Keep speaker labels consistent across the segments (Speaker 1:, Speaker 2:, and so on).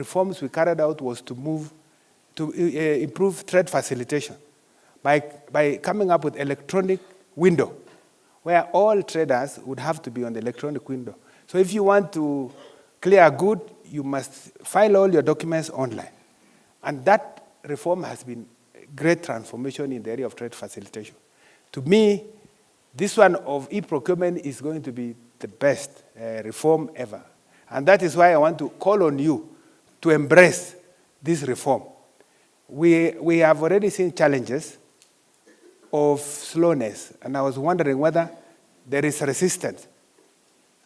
Speaker 1: reforms we carried out was to improve trade facilitation by coming up with electronic window, where all traders would have to be on the electronic window. So if you want to clear a good, you must file all your documents online. And that reform has been a great transformation in the area of trade facilitation. To me, this one of e-procurement is going to be the best reform ever. And that is why I want to call on you to embrace this reform. We have already seen challenges of slowness, and I was wondering whether there is resistance.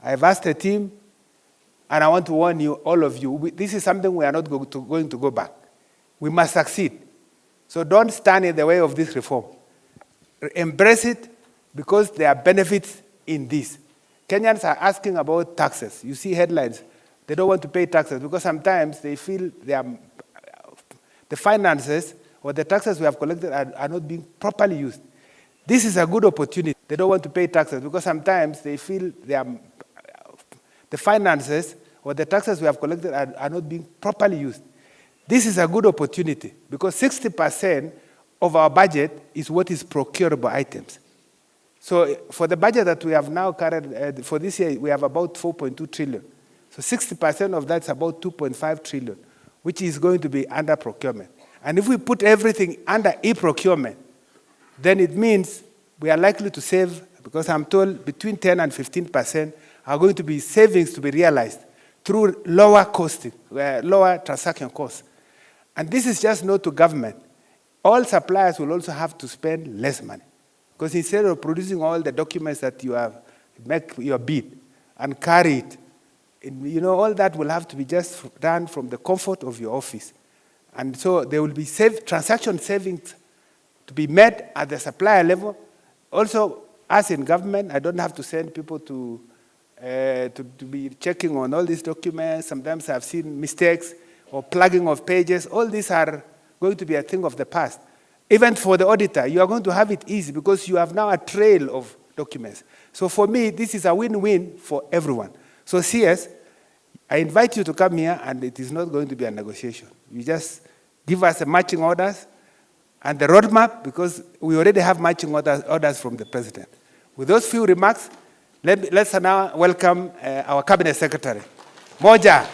Speaker 1: I've asked the team, and I want to warn you, all of you, this is something we are not going to go back. We must succeed. So don't stand in the way of this reform. Embrace it, because there are benefits in this. Kenyans are asking about taxes. You see headlines. They don't want to pay taxes because sometimes they feel the finances or the taxes we have collected are not being properly used. This is a good opportunity. They don't want to pay taxes because sometimes they feel the finances or the taxes we have collected are not being properly used. This is a good opportunity because 60% of our budget is what is procurable items. So for the budget that we have now carried, for this year, we have about 4.2 trillion. So 60% of that's about 2.5 trillion, which is going to be under procurement. And if we put everything under e-procurement, then it means we are likely to save, because I'm told between 10 and 15% are going to be savings to be realized through lower costing, lower transaction costs. And this is just not to government. All suppliers will also have to spend less money. Because instead of producing all the documents that you have, make your bid and carry it, all that will have to be just done from the comfort of your office. And so there will be transaction savings to be made at the supplier level. Also, as in government, I don't have to send people to be checking on all these documents. Sometimes I've seen mistakes or plugging of pages. All these are going to be a thing of the past. Even for the auditor, you are going to have it easy because you have now a trail of documents. So for me, this is a win-win for everyone. So CS, I invite you to come here, and it is not going to be a negotiation. You just give us the matching orders and the roadmap, because we already have matching orders from the president. With those few remarks, let's now welcome our cabinet secretary. Moja,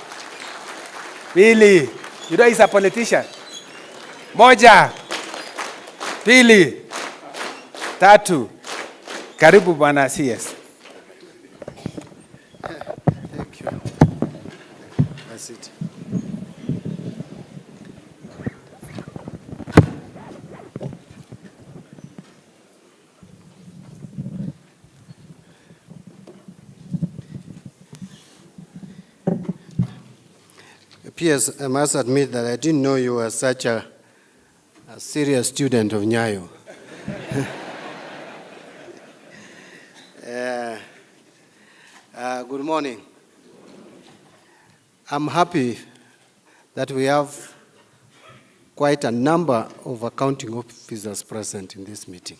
Speaker 1: Pili, he's a politician. Moja, Pili, Tatu, karibu bwana CS.
Speaker 2: Thank you. That's it. P.S. I must admit that I didn't know you were such a serious student of Nyayo. Good morning. I'm happy that we have quite a number of accounting officers present in this meeting.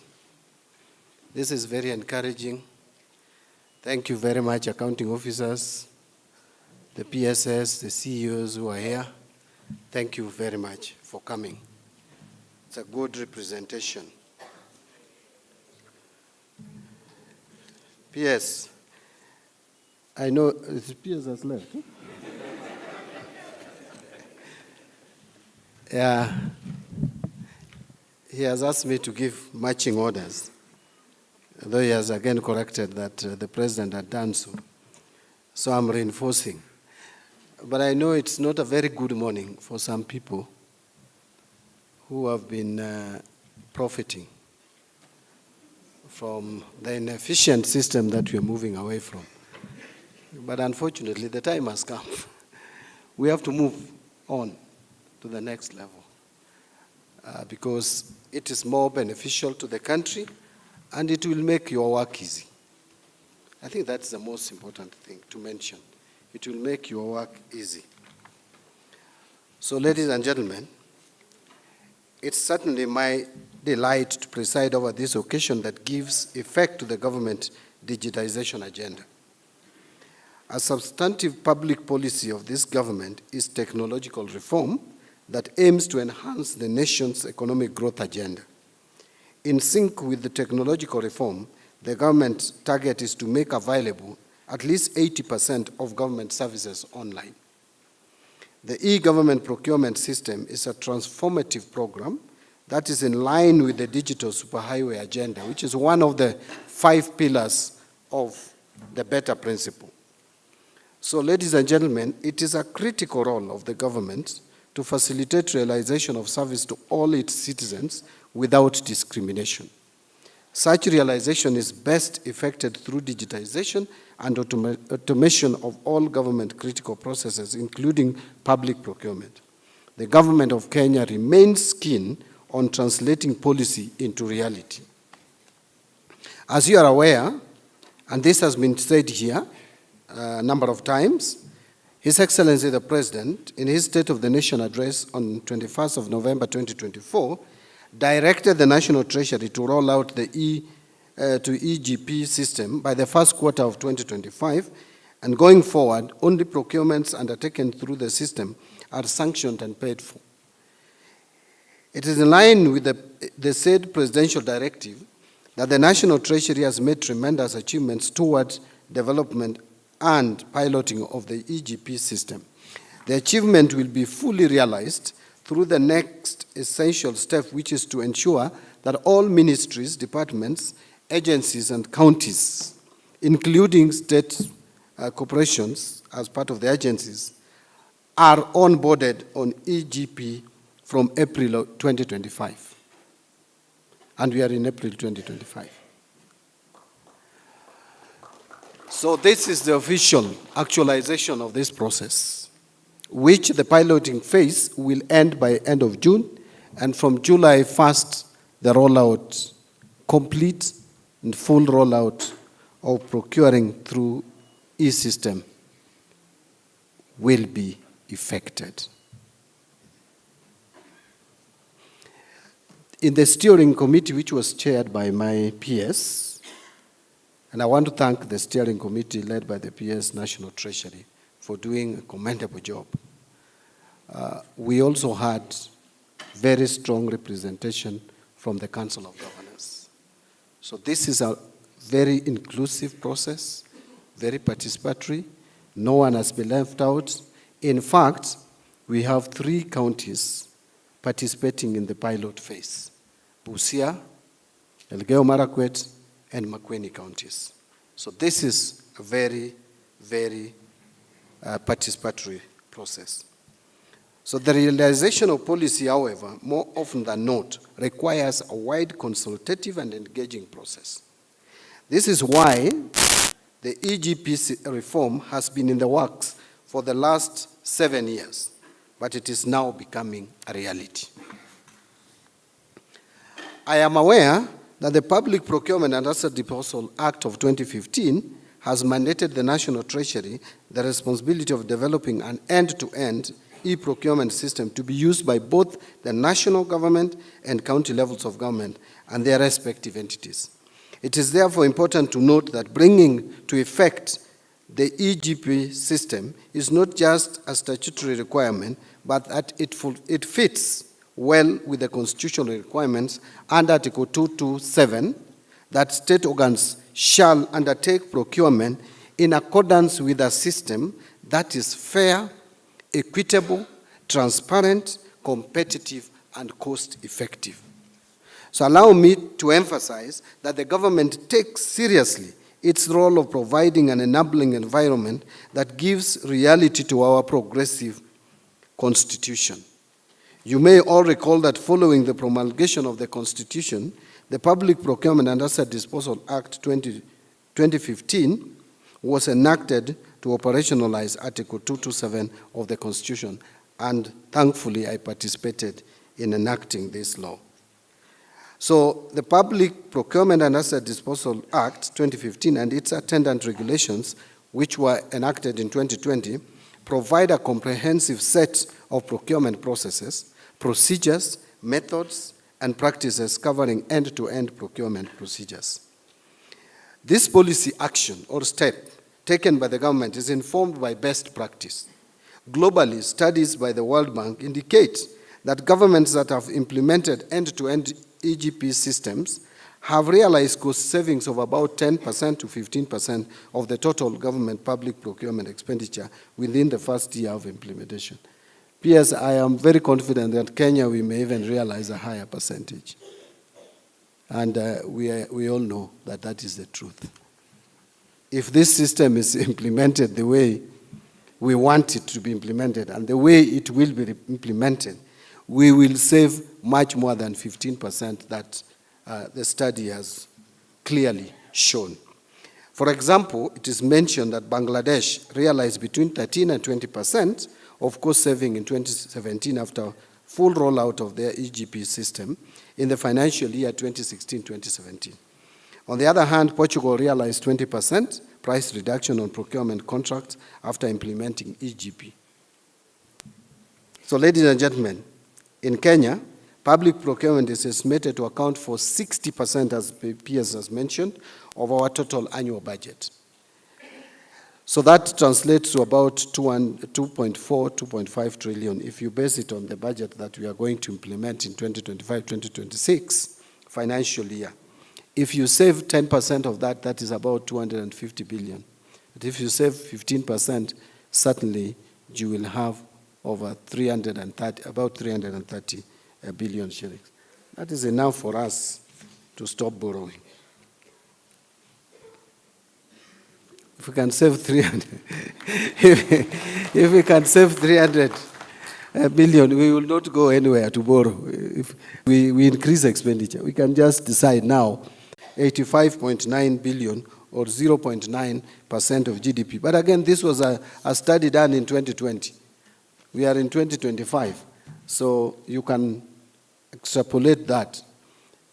Speaker 2: This is very encouraging. Thank you very much, accounting officers, the PSS, the CEOs who are here. Thank you very much for coming. It's a good representation. PS, I know, PS has left. Huh? Yeah, he has asked me to give matching orders, though he has again corrected that the president had done so. So I'm reinforcing. But I know it's not a very good morning for some people who have been profiting from the inefficient system that we are moving away from. But unfortunately, the time has come. We have to move on to the next level because it is more beneficial to the country and it will make your work easy. I think that's the most important thing to mention. It will make your work easy. So, ladies and gentlemen, it's certainly my delight to preside over this occasion that gives effect to the government digitization agenda. A substantive public policy of this government is technological reform that aims to enhance the nation's economic growth agenda. In sync with the technological reform, the government's target is to make available at least 80% of government services online. The e-government procurement system is a transformative program that is in line with the digital superhighway agenda, which is one of the 5 pillars of the better principle. So, ladies and gentlemen, it is a critical role of the government to facilitate realization of service to all its citizens without discrimination. Such realization is best effected through digitization and automation of all government critical processes, including public procurement. The government of Kenya remains keen on translating policy into reality. As you are aware, and this has been said here a number of times, His Excellency the President, in his State of the Nation address on 21st of November 2024, directed the National Treasury to roll out the EGP system by the first quarter of 2025, and going forward, only procurements undertaken through the system are sanctioned and paid for. It is in line with the said presidential directive that the National Treasury has made tremendous achievements towards development and piloting of the EGP system. The achievement will be fully realized through the next essential step, which is to ensure that all ministries, departments, agencies, and counties, including state corporations as part of the agencies, are onboarded on EGP from April 2025. And we are in April 2025. So this is the official actualization of this process, which the piloting phase will end by end of June, and from July 1st, the rollout, complete and full rollout of procuring through e-system will be effected. In the steering committee, which was chaired by my PS, and I want to thank the steering committee led by the PS National Treasury for doing a commendable job. We also had very strong representation from the Council of Governors. So this is a very inclusive process, very participatory. No one has been left out. In fact, we have 3 counties participating in the pilot phase: Busia, Elgeyo Marakwet, and Makueni counties. So this is a very, very participatory process. So the realization of policy, however, more often than not, requires a wide consultative and engaging process. This is why the EGP reform has been in the works for the last 7 years, but it is now becoming a reality. I am aware that the Public Procurement and Asset Disposal Act of 2015 has mandated the National Treasury the responsibility of developing an end-to-end e-procurement system to be used by both the national government and county levels of government and their respective entities. It is therefore important to note that bringing to effect the EGP system is not just a statutory requirement, but that it fits well with the constitutional requirements under Article 227 that state organs shall undertake procurement in accordance with a system that is fair, equitable, transparent, competitive, and cost-effective. So allow me to emphasize that the government takes seriously its role of providing an enabling environment that gives reality to our progressive constitution. You may all recall that following the promulgation of the Constitution, the Public Procurement and Asset Disposal Act 2015 was enacted to operationalize Article 227 of the Constitution, and thankfully I participated in enacting this law. So the Public Procurement and Asset Disposal Act 2015 and its attendant regulations, which were enacted in 2020, provide a comprehensive set of procurement processes, procedures, methods, and practices covering end-to-end procurement procedures. This policy action or step taken by the government is informed by best practice. Globally, studies by the World Bank indicate that governments that have implemented end-to-end EGP systems have realized cost savings of about 10% to 15% of the total government public procurement expenditure within the first year of implementation. P.S. I am very confident that Kenya, we may even realize a higher percentage. And we all know that that is the truth. If this system is implemented the way we want it to be implemented and the way it will be implemented, we will save much more than 15% that the study has clearly shown. For example, it is mentioned that Bangladesh realized between 13 and 20% of cost saving in 2017 after full rollout of their EGP system in the financial year 2016-2017. On the other hand, Portugal realized 20% price reduction on procurement contracts after implementing EGP. So, ladies and gentlemen, in Kenya, public procurement is estimated to account for 60%, as PS has mentioned, of our total annual budget. So that translates to about 2.4, 2.5 trillion if you base it on the budget that we are going to implement in 2025-2026 financial year. If you save 10% of that, that is about 250 billion. But if you save 15%, certainly you will have over about 330 billion shillings. That is enough for us to stop borrowing. If we can save 300, if we can save 300 billion, we will not go anywhere to borrow. If we increase expenditure, we can just decide now 85.9 billion or 0.9% of GDP. But again, this was a study done in 2020. We are in 2025, so you can extrapolate that.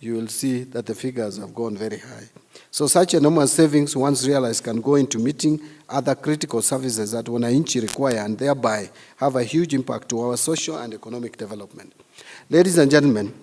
Speaker 2: You will see that the figures have gone very high. So such enormous savings, once realized, can go into meeting other critical services that wananchi require and thereby have a huge impact to our social and economic development. Ladies and gentlemen,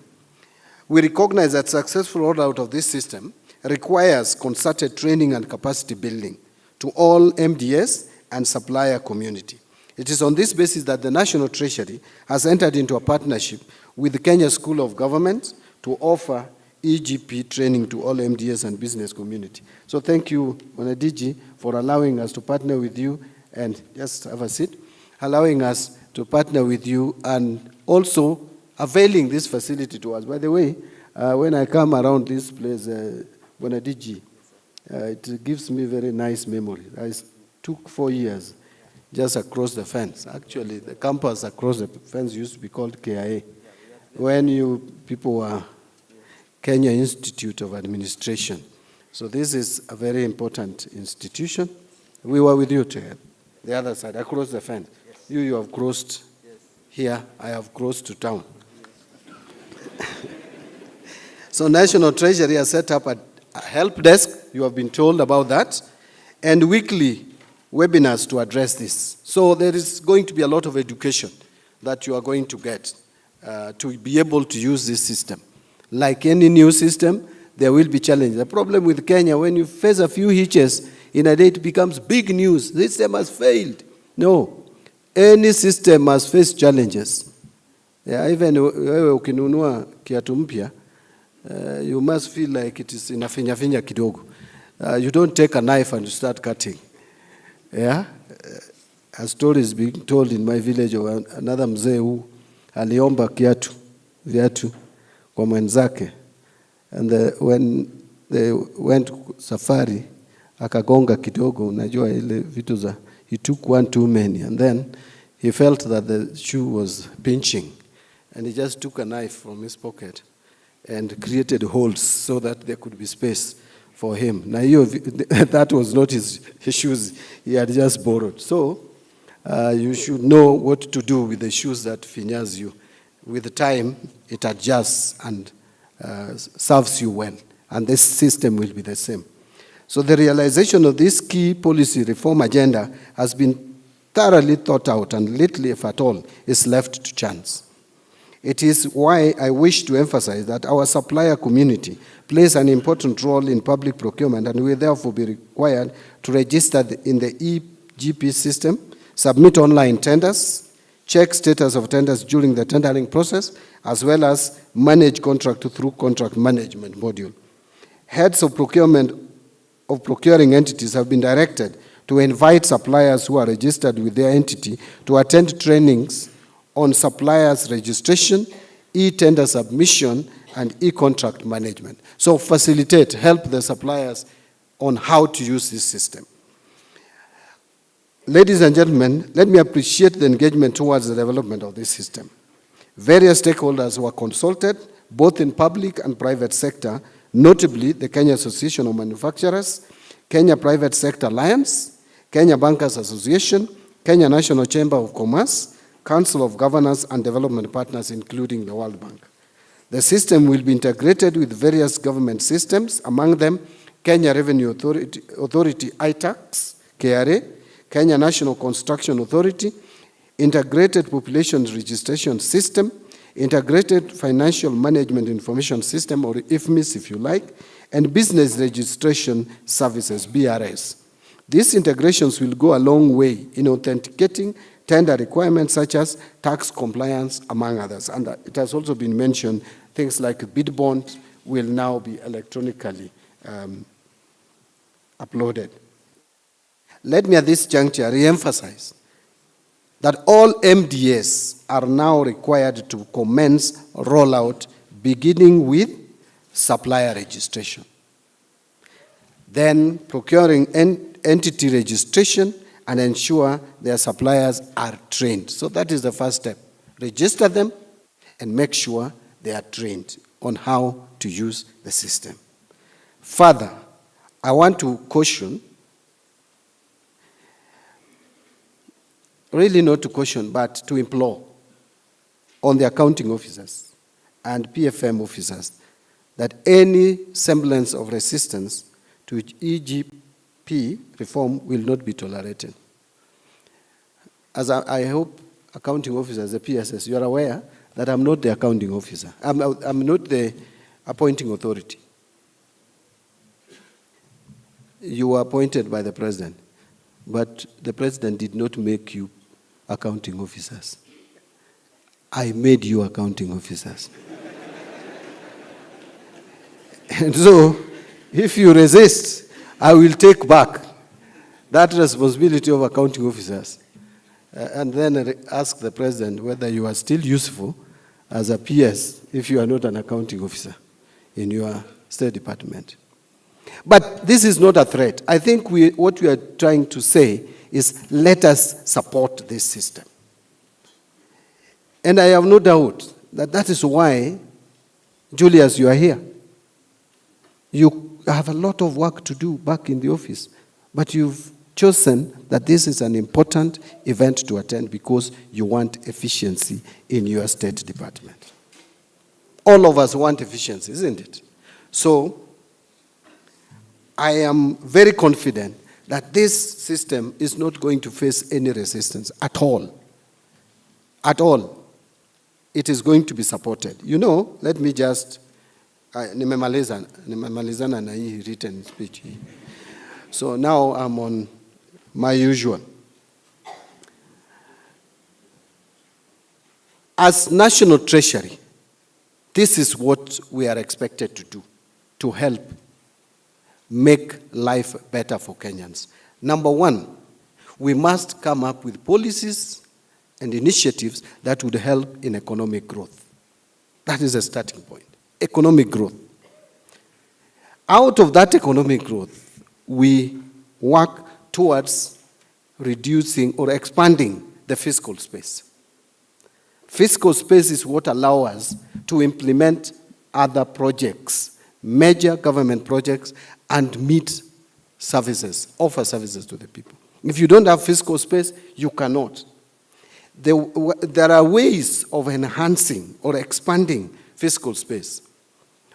Speaker 2: we recognize that successful rollout of this system requires concerted training and capacity building to all MDS and supplier community. It is on this basis that the National Treasury has entered into a partnership with the Kenya School of Government to offer EGP training to all MDS and business community. So thank you, Wanadiji, for allowing us to partner with you, and just have a seat, allowing us to partner with you and also availing this facility to us. By the way, when I come around this place, Wanadiji, it gives me very nice memory. I took 4 years just across the fence. Actually, the campus across the fence used to be called KIA. When you people were Kenya Institute of Administration. So this is a very important institution. We were with you together, the other side, across the fence. Yes. You have crossed here, I have crossed to town. So National Treasury has set up a help desk, you have been told about that, and weekly webinars to address this. So there is going to be a lot of education that you are going to get to be able to use this system. Like any new system, there will be challenges. The problem with Kenya, when you face a few hitches, in a day it becomes big news. This system has failed. No. Any system must face challenges. Yeah, even wewe ukinunua kiatu mpya, you must feel like it is inafinya kidogo. You don't take a knife and start cutting. Yeah? A story is being told in my village of another mzee who aliomba viatu kwa mwenzake, and when they went safari, akagonga kidogo, unajua ile vitu za, he took one too many, and then he felt that the shoe was pinching, and he just took a knife from his pocket and created holes so that there could be space for him. Now, that was not his shoes, he had just borrowed. So, you should know what to do with the shoes that finyas you. With time, it adjusts and serves you well. And this system will be the same. So the realization of this key policy reform agenda has been thoroughly thought out, and little, if at all, is left to chance. It is why I wish to emphasize that our supplier community plays an important role in public procurement and will therefore be required to register in the EGP system, submit online tenders, check status of tenders during the tendering process, as well as manage contract through contract management module. Heads of procurement of procuring entities have been directed to invite suppliers who are registered with their entity to attend trainings on suppliers registration, e-tender submission, and e-contract management. So facilitate, help the suppliers on how to use this system. Ladies and gentlemen, let me appreciate the engagement towards the development of this system. Various stakeholders were consulted, both in public and private sector, notably the Kenya Association of Manufacturers, Kenya Private Sector Alliance, Kenya Bankers Association, Kenya National Chamber of Commerce, Council of Governors and Development Partners, including the World Bank. The system will be integrated with various government systems, among them Kenya Revenue Authority ITAX, KRA, Kenya National Construction Authority, Integrated Population Registration System, Integrated Financial Management Information System, or IFMIS if you like, and Business Registration Services, BRS. These integrations will go a long way in authenticating tender requirements such as tax compliance, among others. And it has also been mentioned, things like bid bond will now be electronically uploaded. Let me at this juncture re-emphasize that all MDS are now required to commence rollout, beginning with supplier registration. Then procuring entity registration and ensure their suppliers are trained. So that is the first step. Register them and make sure they are trained on how to use the system. Further, I want to caution, really not to caution, but to implore on the accounting officers and PFM officers that any semblance of resistance to EGP reform will not be tolerated. As I hope accounting officers, the PSS, you are aware that I'm not the accounting officer. I'm not the appointing authority. You were appointed by the president, but the president did not make you accounting officers. I made you accounting officers. And so, if you resist, I will take back that responsibility of accounting officers and then ask the president whether you are still useful as a PS if you are not an accounting officer in your State Department. But this is not a threat. I think what we are trying to say is let us support this system. And I have no doubt that that is why, Julius, you are here. You have a lot of work to do back in the office, but you've chosen that this is an important event to attend because you want efficiency in your State Department. All of us want efficiency, isn't it? So, I am very confident that this system is not going to face any resistance at all. At all. It is going to be supported. You know, let me just, nimemalizana na hii written speech. So now I'm on my usual. As National Treasury, this is what we are expected to do, to help make life better for Kenyans. Number one, we must come up with policies and initiatives that would help in economic growth. That is a starting point. Economic growth. Out of that economic growth, we work towards reducing or expanding the fiscal space. Fiscal space is what allows us to implement other projects, major government projects, and meet services, offer services to the people. If you don't have fiscal space, you cannot. There are ways of enhancing or expanding fiscal space.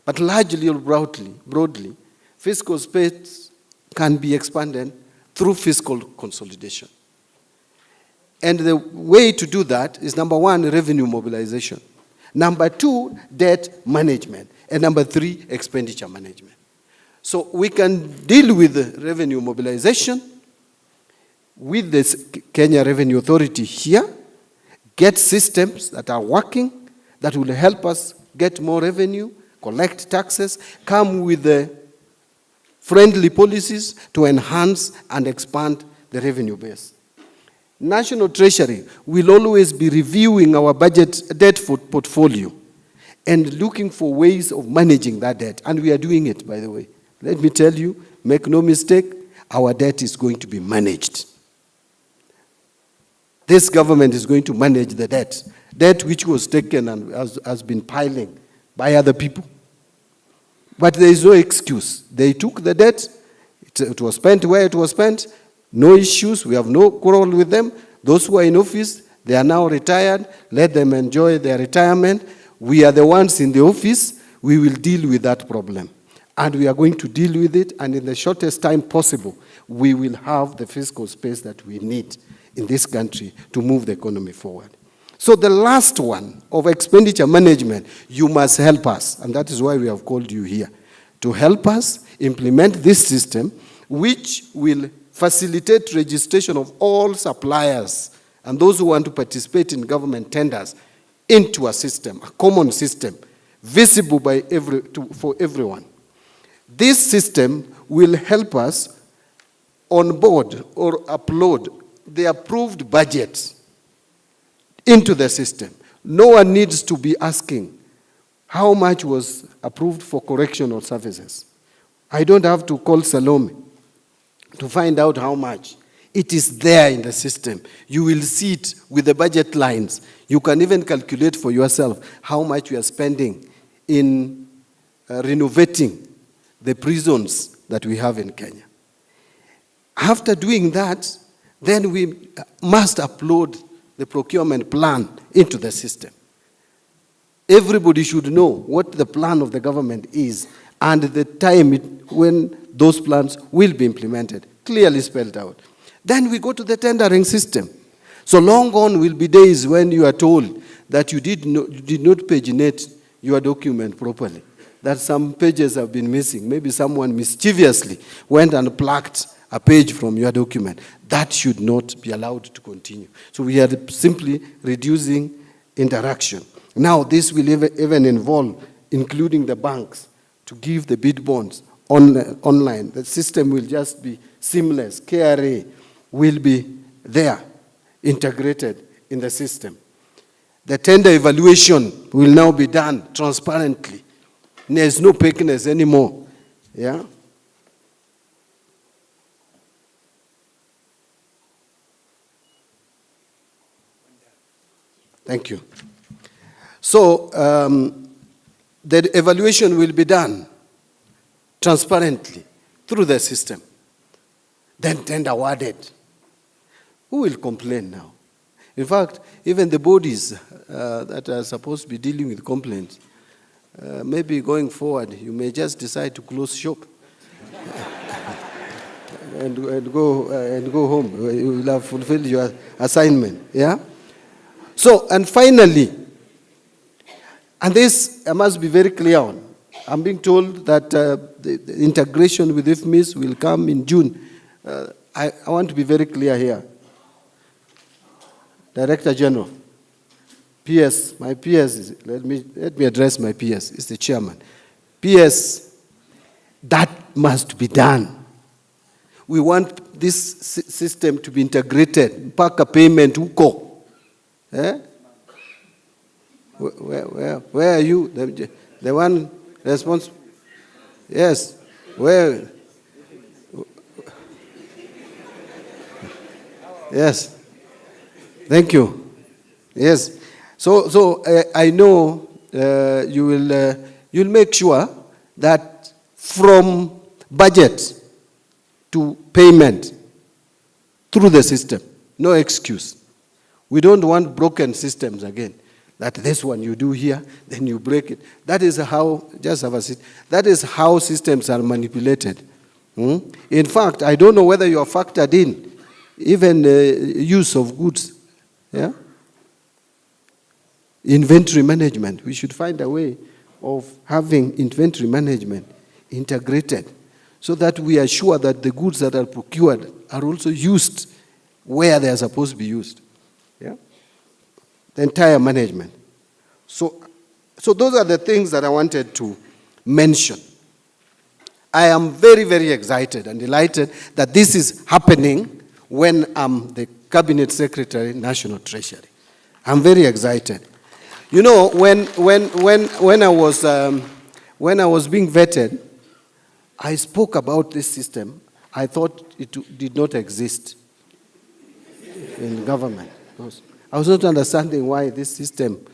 Speaker 2: But largely or broadly, fiscal space can be expanded through fiscal consolidation. And the way to do that is, number one, revenue mobilization. Number 2, debt management. And number 3, expenditure management. So we can deal with revenue mobilization with the Kenya Revenue Authority here, get systems that are working, that will help us get more revenue, collect taxes, come with the friendly policies to enhance and expand the revenue base. National Treasury will always be reviewing our budget debt portfolio and looking for ways of managing that debt. And we are doing it, by the way. Let me tell you, make no mistake, our debt is going to be managed. This government is going to manage the debt. Debt which was taken and has been piling by other people. But there is no excuse. They took the debt, it was spent where it was spent, no issues, we have no quarrel with them. Those who are in office, they are now retired, let them enjoy their retirement. We are the ones in the office, we will deal with that problem. And we are going to deal with it, and in the shortest time possible, we will have the fiscal space that we need in this country to move the economy forward. So the last one of expenditure management, you must help us, and that is why we have called you here, to help us implement this system, which will facilitate registration of all suppliers and those who want to participate in government tenders into a system, a common system, visible by for everyone. This system will help us onboard or upload the approved budget into the system. No one needs to be asking how much was approved for correctional services. I don't have to call Salome to find out how much. It is there in the system. You will see it with the budget lines. You can even calculate for yourself how much you are spending in renovating the prisons that we have in Kenya. After doing that, then we must upload the procurement plan into the system. Everybody should know what the plan of the government is and the time when those plans will be implemented, clearly spelled out. Then we go to the tendering system. So long gone will be days when you are told that you did not paginate your document properly, that some pages have been missing. Maybe someone mischievously went and plucked a page from your document. That should not be allowed to continue. So we are simply reducing interaction. Now this will even involve including the banks to give the bid bonds online. The system will just be seamless. KRA will be there, integrated in the system. The tender evaluation will now be done transparently. There's no opaqueness anymore. Yeah? Thank you. So the evaluation will be done transparently through the system. Then tender awarded. Who will complain now? In fact, even the bodies that are supposed to be dealing with complaints, maybe going forward, you may just decide to close shop and go home. You will have fulfilled your assignment. Yeah. So, and finally, and this I must be very clear on. I'm being told that the integration with IFMIS will come in June. I want to be very clear here. Director General, PS, my PS is, let me address my PS, is the chairman. PS, that must be done. We want this system to be integrated. Paka payment, uko. Eh? Where are you? The one responsible? Yes. Where? Yes. Thank you. Yes. So I know you'll make sure that from budget to payment through the system, no excuse. We don't want broken systems again. That this one you do here, then you break it. That is how, just have a seat, that is how systems are manipulated. In fact, I don't know whether you are factored in even use of goods. Yeah? Inventory management. We should find a way of having inventory management integrated so that we are sure that the goods that are procured are also used where they are supposed to be used. Yeah? The entire management. So those are the things that I wanted to mention. I am very, very excited and delighted that this is happening when I'm the Cabinet Secretary, National Treasury. I'm very excited. You know, when I was being vetted, I spoke about this system. I thought it did not exist in government. I was not understanding why this system,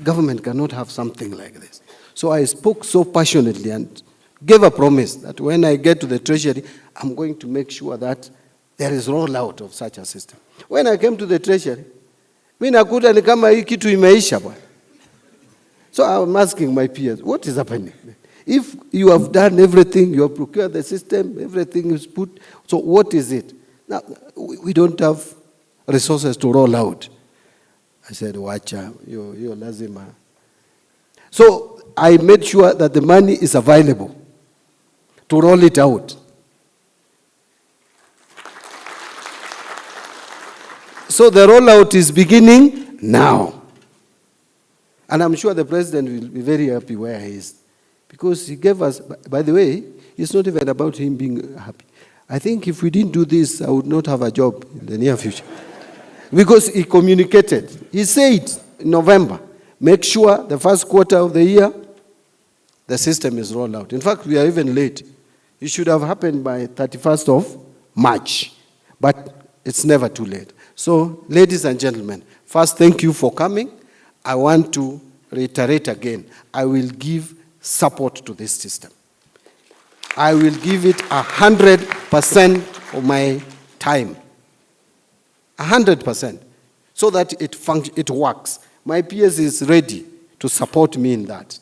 Speaker 2: government cannot have something like this. So I spoke so passionately and gave a promise that when I get to the Treasury, I'm going to make sure that there is rollout of such a system. When I came to the Treasury, mimi nakuta ni kama hii kitu imeisha bwana. So I'm asking my peers, what is happening? If you have done everything, you have procured the system, everything is put, so what is it? Now, we don't have resources to roll out. I said, wacha, you're lazima. So I made sure that the money is available to roll it out. So the rollout is beginning now. And I'm sure the president will be very happy where he is. Because he gave us, by the way, it's not even about him being happy. I think if we didn't do this, I would not have a job in the near future. Because he communicated. He said in November, make sure the first quarter of the year, the system is rolled out. In fact, we are even late. It should have happened by 31st of March. But it's never too late. So, ladies and gentlemen, first, thank you for coming. I want to reiterate again, I will give support to this system. I will give it 100% of my time. 100%. So that it works. My PS is ready to support me in that.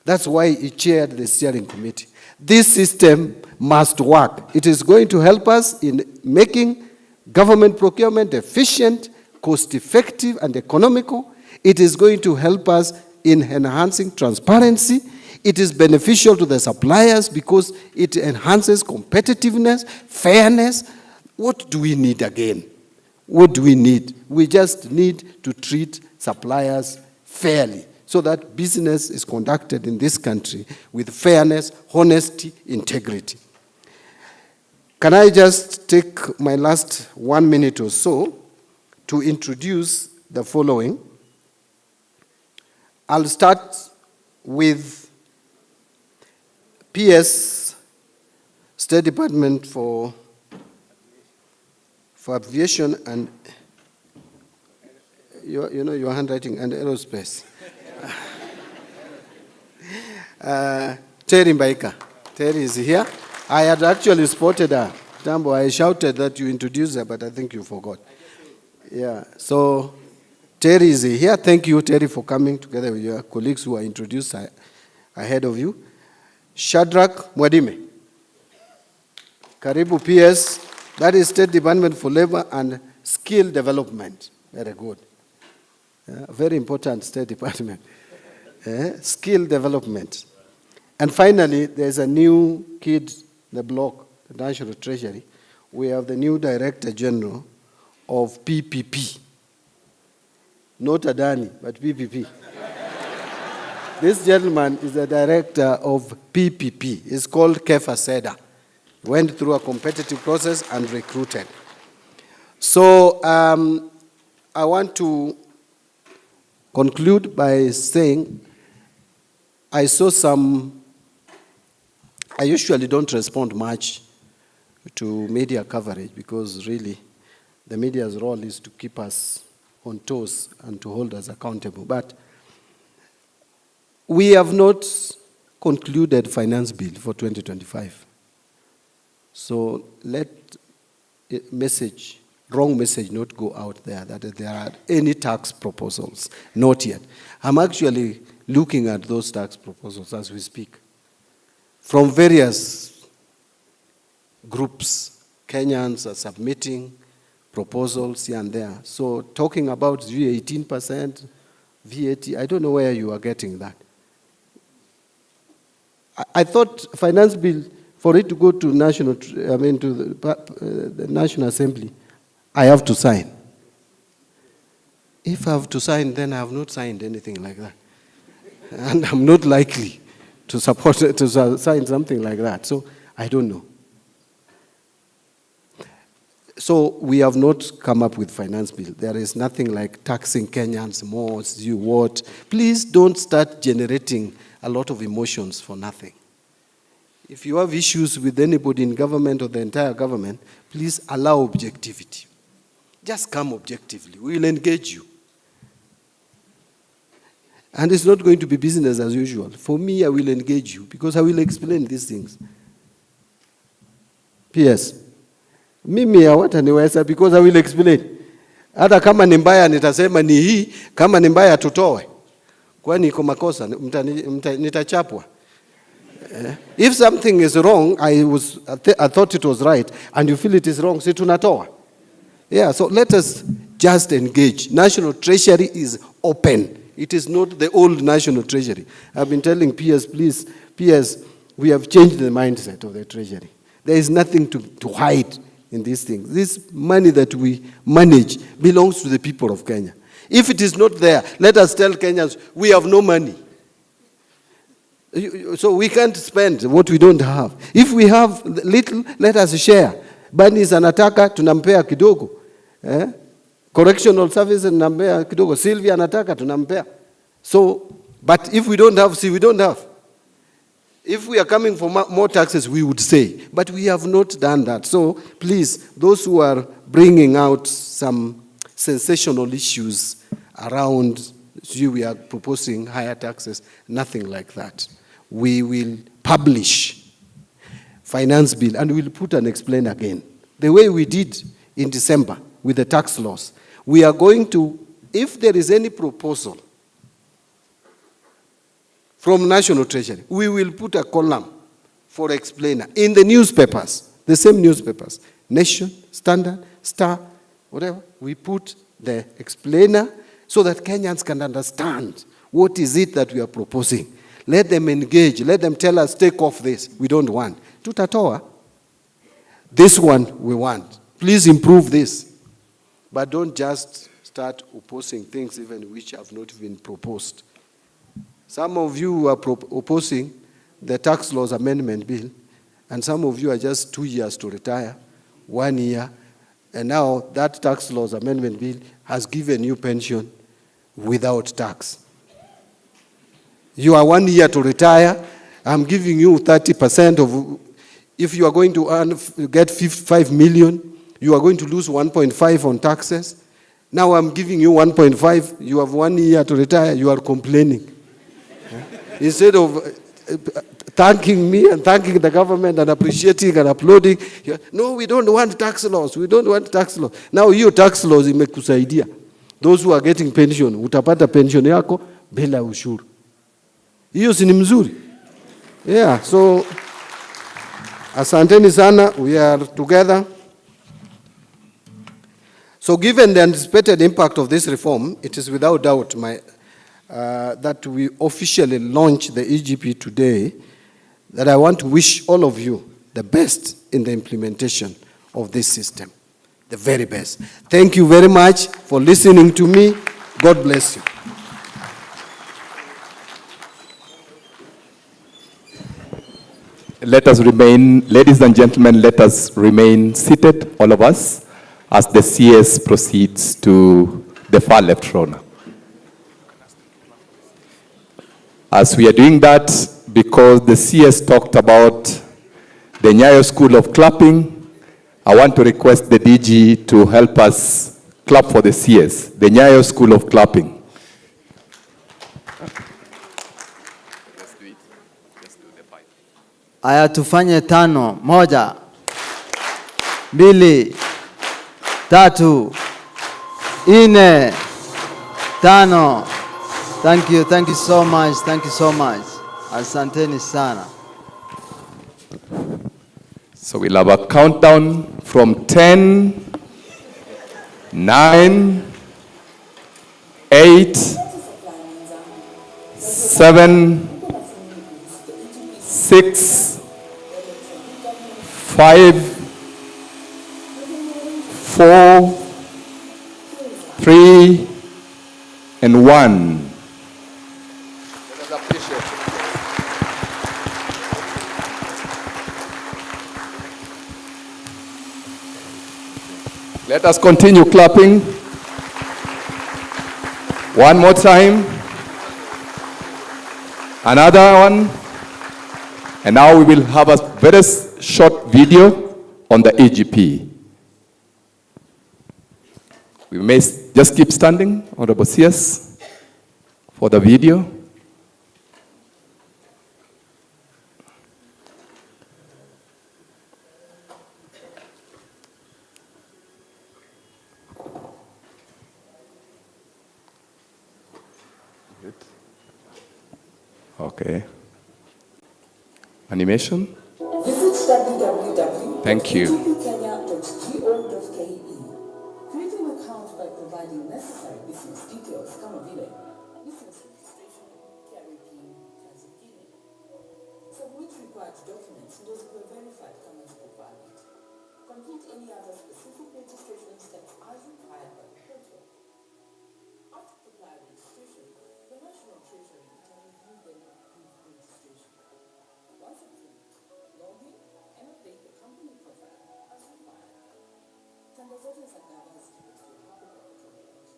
Speaker 2: That's why he chaired the steering committee. This system must work. It is going to help us in making government procurement efficient, cost-effective, and economical. It is going to help us in enhancing transparency. It is beneficial to the suppliers because it enhances competitiveness, fairness. What do we need again? What do we need? We just need to treat suppliers fairly so that business is conducted in this country with fairness, honesty, integrity. Can I just take my last 1 minute or so to introduce the following? I'll start with PS, State Department for Aviation and, you know, your handwriting, and aerospace. Terry Mbaika. Terry is here. I had actually spotted her. Tambo, I shouted that you introduced her, but I think you forgot. Yeah, so Terry is here. Thank you, Terry, for coming together with your colleagues who are introduced ahead of you. Shadrach Mwadime. Karibu PS. That is State Department for Labor and Skill Development. Very good. Very important State Department. Skill development. And finally, there's a new kid, the block, the National Treasury. We have the new Director General of PPP. Not Adani, but PPP. This gentleman is the director of PPP. It's called Kefa Seda. Went through a competitive process and recruited. So I want to conclude by saying I usually don't respond much to media coverage because really the media's role is to keep us on toes and to hold us accountable. But we have not concluded finance bill for 2025. So let wrong message not go out there that there are any tax proposals, not yet. I'm actually looking at those tax proposals as we speak. From various groups, Kenyans are submitting proposals here and there. So talking about 18%, VAT. I don't know where you are getting that. I thought finance bill, for it to go to the National Assembly, I have to sign. If I have to sign, then I have not signed anything like that. And I'm not likely to support it, to sign something like that. So I don't know. So we have not come up with finance bill. There is nothing like taxing Kenyans more, you what. Please don't start generating a lot of emotions for nothing. If you have issues with anybody in government or the entire government, please allow objectivity. Just come objectively. We will engage you. And it's not going to be business as usual. For me, I will engage you because I will explain these things. P.S. Mimi hawataniweza because I will explain. Hata kama ni mbaya nitasema ni hii, kama ni mbaya tutoe. Kwani iko makosa nitachapwa. If something is wrong, I thought it was right, and you feel it is wrong, si tunatoa. Yeah, so let us just engage. National Treasury is open. It is not the old National Treasury. I've been telling PS, please, PS, we have changed the mindset of the Treasury. There is nothing to hide in these things. This money that we manage belongs to the people of Kenya. If it is not there, let us tell Kenyans, we have no money. So we can't spend what we don't have. If we have little, let us share. Banis anataka, tunampea kidogo. Correctional services tunampea kidogo. Sylvia anataka, tunampea. So, but if we don't have, see, we don't have. If we are coming for more taxes, we would say. But we have not done that. So, please, those who are bringing out some sensational issues around, we are proposing higher taxes, nothing like that. We will publish finance bill and we'll put and explain again. The way we did in December with the tax laws, we are going to, if there is any proposal from National Treasury, we will put a column for explainer in the newspapers, the same newspapers, Nation, Standard, Star, whatever. We put the explainer so that Kenyans can understand what is it that we are proposing. Let them engage. Let them tell us, take off this. We don't want. Tutatoa. This one we want. Please improve this. But don't just start opposing things even which have not been proposed. Some of you are opposing the tax laws amendment bill, and some of you are just 2 years to retire, 1 year, and now that tax laws amendment bill has given you pension without tax. You are 1 year to retire, I'm giving you 30% of, if you are going to get 5 million, you are going to lose 1.5 on taxes. Now I'm giving you 1.5, you have 1 year to retire, you are complaining. Instead of thanking me and thanking the government and appreciating and applauding, no, we don't want tax laws, we don't want tax laws. Now your tax laws imekusaidia. Those who are getting pension, utapata pension yako bila ushuru. Hiyo si ni mzuri? Yeah, so asanteni sana, we are together. So given the anticipated impact of this reform, it is without doubt that we officially launch the EGP today, that I want to wish all of you the best in the implementation of this system, the very best. Thank you very much for listening to me. God bless you.
Speaker 3: Let us remain, ladies and gentlemen, let us remain seated, all of us, as the CS proceeds to the far left row now. As we are doing that, because the CS talked about the Nyayo School of Clapping, I want to request the DG to help us clap for the CS, the Nyayo School of Clapping.
Speaker 4: Aya, tufanye tano. 1, 2, 3, 4, 5. Thank you so much, thank you so much. Asanteni sana.
Speaker 3: So we'll have a countdown from 10, 9, 8, 7, 6, 5, 4, 3, and 1. Let us appreciate it. Let us continue clapping. One more time. Another one. And now we will have a very short video on the EGP. We may just keep standing, Honorable CS, for the video. Okay. Animation.
Speaker 5: Visit www.etpkenya.go.ke. Create an account by providing necessary business details kama vile business registration, KRA PIN, na zingine. Submit required documents ndio zikuwe verified kama ziko valid. Complete any other specific registration steps as required by the portal. After supplier registration, the National Treasury will review then approve registration. Once approved, log in and update the company profile as required. Tenda zote za gava zitakuwa hapo kwa kutoa EGP.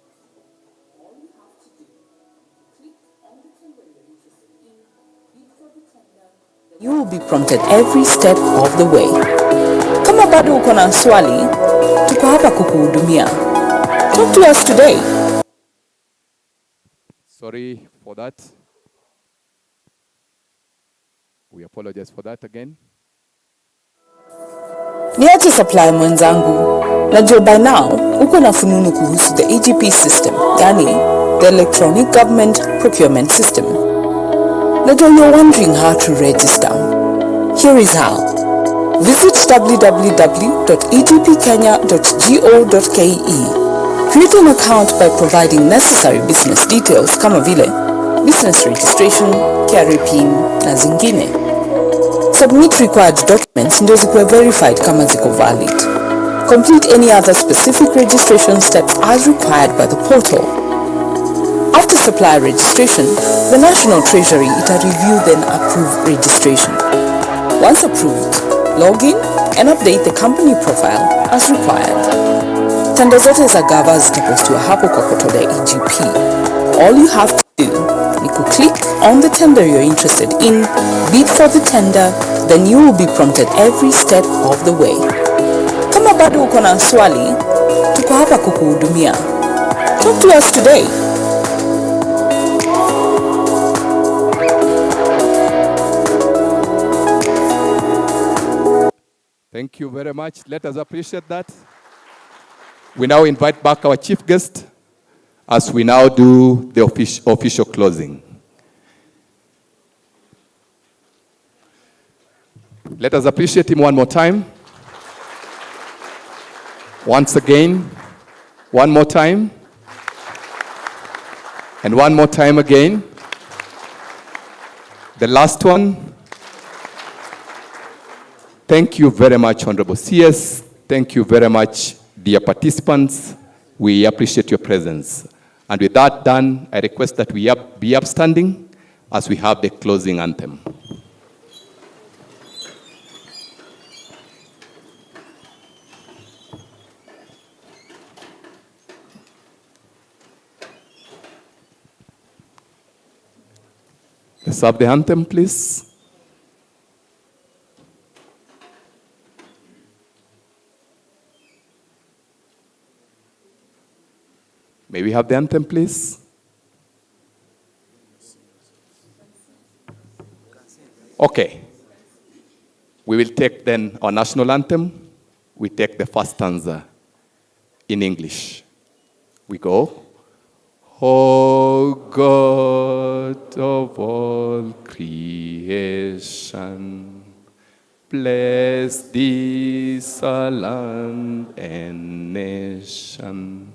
Speaker 5: All you have to do is click on the tender you're interested in, bid for the tender, you will be prompted every step of the way. Kama bado uko na swali, tuko hapa kukuhudumia. Talk to us today.
Speaker 3: Sorry for that. We apologize for that again.
Speaker 5: Niache supply mwenzangu. Najua by now, uko na fununu kuhusu the EGP system, yani the Electronic Government Procurement System. Najua you're wondering how to register. Here is how. Visit www.etpkenya.go.ke. Create an account by providing necessary business details kama vile business registration, KRA PIN, na zingine. Submit required documents ndio zikuwe verified kama ziko valid. Complete any other specific registration steps as required by the portal. After supplier registration, the National Treasury ita review then approve registration. Once approved, log in and update the company profile as required. Tenda zote za gava zitapostiwa hapo kwa portal ya EGP. All you have to do ni click on the tender you're interested in, bid for the tender, then you will be prompted every step of the way. Kama bado uko na swali, tuko hapa kukuhudumia. Talk to us today.
Speaker 3: Thank you very much. Let us appreciate that. We now invite back our chief guest as we now do the official closing. Let us appreciate him one more time. Once again, one more time. And one more time again. The last one. Thank you very much, Honorable CS. Thank you very much, dear participants. We appreciate your presence. And with that done, I request that we be upstanding as we have the closing anthem. Let's have the anthem, please. May we have the anthem, please? Okay. We will take then our national anthem. We take the first stanza in English. We go. O God of all creation, bless this our land and nation.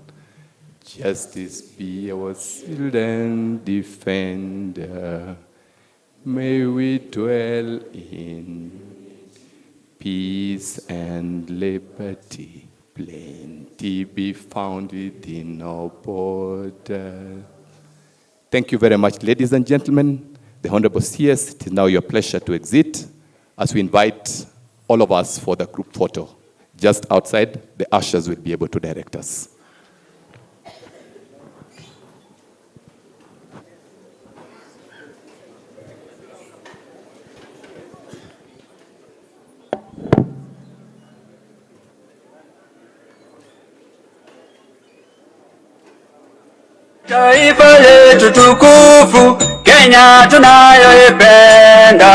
Speaker 3: Justice be our shield and defender. May we dwell in peace and liberty. Plenty be found within our border. Thank you very much, ladies and gentlemen. The Honorable CS, it is now your pleasure to exit as we invite all of us for the group photo. Just outside, the ushers will be able to direct us.
Speaker 6: Taifa letu tukufu, Kenya tunayoipenda,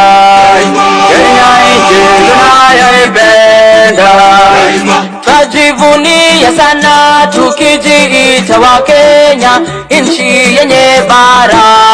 Speaker 6: Kenya nchi tunayoipenda, tajivunia sana tukijiita wa Kenya, nchi yenye baraka.